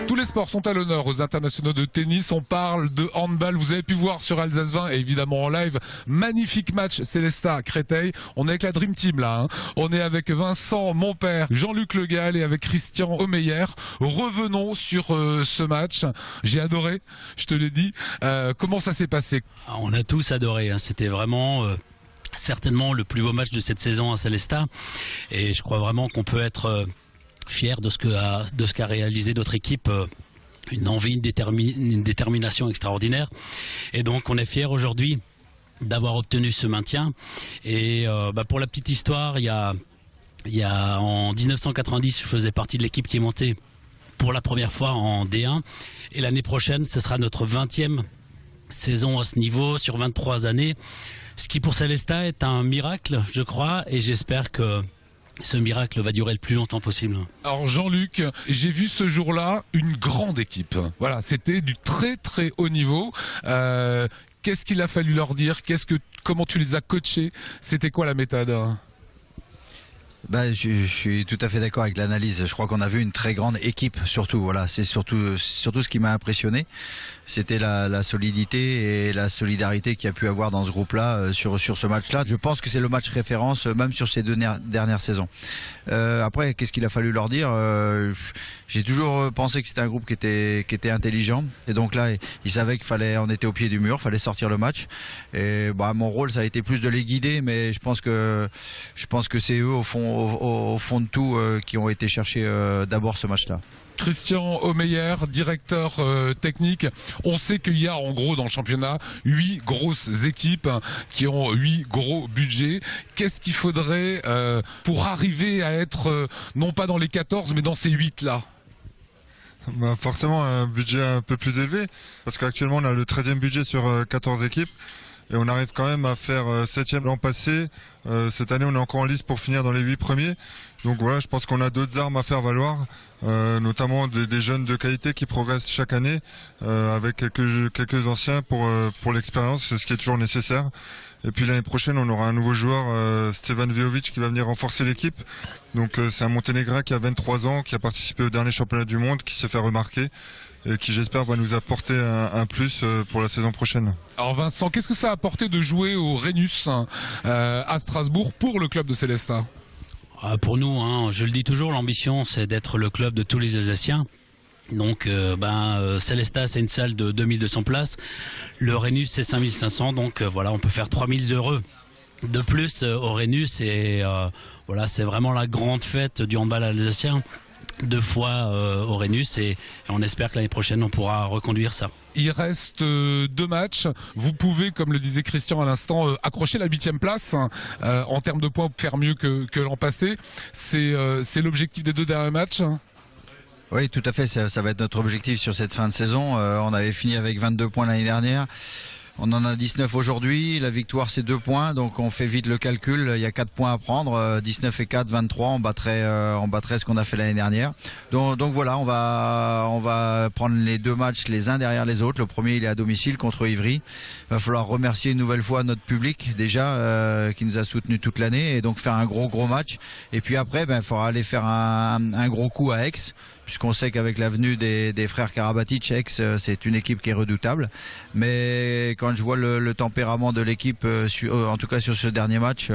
Tous les sports sont à l'honneur aux internationaux de tennis. On parle de handball. Vous avez pu voir sur Alsace 20 et évidemment en live, magnifique match Célestat-Créteil. On est avec la Dream Team là. On est avec Vincent, mon père, Jean-Luc Le Gall et avec Christian Omeyer. Revenons sur ce match. J'ai adoré, je te l'ai dit. Comment ça s'est passé? On a tous adoré. C'était vraiment... certainement le plus beau match de cette saison à Célestat, et je crois vraiment qu'on peut être fier de ce qu'a réalisé notre équipe. Une envie, une détermination extraordinaire, et donc on est fier aujourd'hui d'avoir obtenu ce maintien. Et pour la petite histoire, il y a en 1990, je faisais partie de l'équipe qui est montée pour la première fois en D1, et l'année prochaine ce sera notre 20e saison à ce niveau sur 23 années. Ce qui pour Célestat est un miracle, je crois, et j'espère que ce miracle va durer le plus longtemps possible. Alors Jean-Luc, j'ai vu ce jour-là une grande équipe. Voilà, c'était du très très haut niveau. Qu'est-ce qu'il a fallu leur dire? Comment tu les as coachés? C'était quoi la méthode? Je suis tout à fait d'accord avec l'analyse. Je crois qu'on a vu une très grande équipe, surtout. Voilà, c'est surtout ce qui m'a impressionné. C'était la solidité et la solidarité qu'il y a pu avoir dans ce groupe-là sur ce match-là. Je pense que c'est le match référence, même sur ces deux dernières saisons. Après, qu'est-ce qu'il a fallu leur dire? J'ai toujours pensé que c'était un groupe qui était intelligent. Et donc là, ils savaient on était au pied du mur, fallait sortir le match. Et mon rôle, ça a été plus de les guider, mais je pense que c'est eux au fond de tout qui ont été chercher d'abord ce match-là. Christian Omeyer, directeur technique. On sait qu'il y a en gros dans le championnat 8 grosses équipes qui ont 8 gros budgets. Qu'est-ce qu'il faudrait pour arriver à être non pas dans les 14 mais dans ces 8 là? Forcément un budget un peu plus élevé, parce qu'actuellement on a le 13e budget sur 14 équipes. Et on arrive quand même à faire 7e l'an passé. Cette année, on est encore en lice pour finir dans les 8 premiers. Donc voilà, je pense qu'on a d'autres armes à faire valoir, notamment des jeunes de qualité qui progressent chaque année, avec quelques anciens pour l'expérience, ce qui est toujours nécessaire. Et puis l'année prochaine, on aura un nouveau joueur, Stevan Vejovic, qui va venir renforcer l'équipe. Donc c'est un Monténégrin qui a 23 ans, qui a participé au dernier championnat du monde, qui s'est fait remarquer, et qui j'espère va nous apporter un plus pour la saison prochaine. Alors Vincent, qu'est-ce que ça a apporté de jouer au Rhenus à Strasbourg pour le club de Célestat? Pour nous, je le dis toujours, l'ambition c'est d'être le club de tous les Alsaciens. Donc Célestat c'est une salle de 2200 places, le Rhenus c'est 5500, donc voilà, on peut faire 3000 heureux de plus au Rhenus, et voilà, c'est vraiment la grande fête du handball alsacien. 2 fois au Rhenus, et on espère que l'année prochaine on pourra reconduire ça. Il reste 2 matchs. Vous pouvez, comme le disait Christian à l'instant, accrocher la 8e place en termes de points, faire mieux que l'an passé. C'est l'objectif des 2 derniers matchs. Oui, tout à fait. Ça va être notre objectif sur cette fin de saison. On avait fini avec 22 points l'année dernière. On en a 19 aujourd'hui, la victoire c'est 2 points, donc on fait vite le calcul, il y a 4 points à prendre, 19 et 4, 23, on battrait ce qu'on a fait l'année dernière. Donc voilà, on va prendre les 2 matchs les uns derrière les autres. Le premier il est à domicile contre Ivry. Il va falloir remercier une nouvelle fois notre public déjà qui nous a soutenus toute l'année, et donc faire un gros match. Et puis après, il faudra aller faire un gros coup à Aix, puisqu'on sait qu'avec la venue des frères Karabatic, Aix c'est une équipe qui est redoutable. Mais quand je vois le tempérament de l'équipe, en tout cas sur ce dernier match,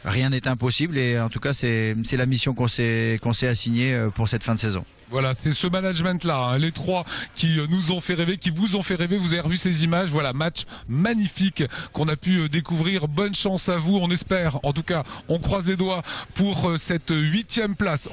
rien n'est impossible, et en tout cas c'est la mission qu'on s'est assignée pour cette fin de saison. Voilà, c'est ce management-là, les 3 qui nous ont fait rêver, qui vous ont fait rêver. Vous avez revu ces images, voilà, match magnifique qu'on a pu découvrir. Bonne chance à vous, on espère, en tout cas, on croise les doigts pour cette 8e place.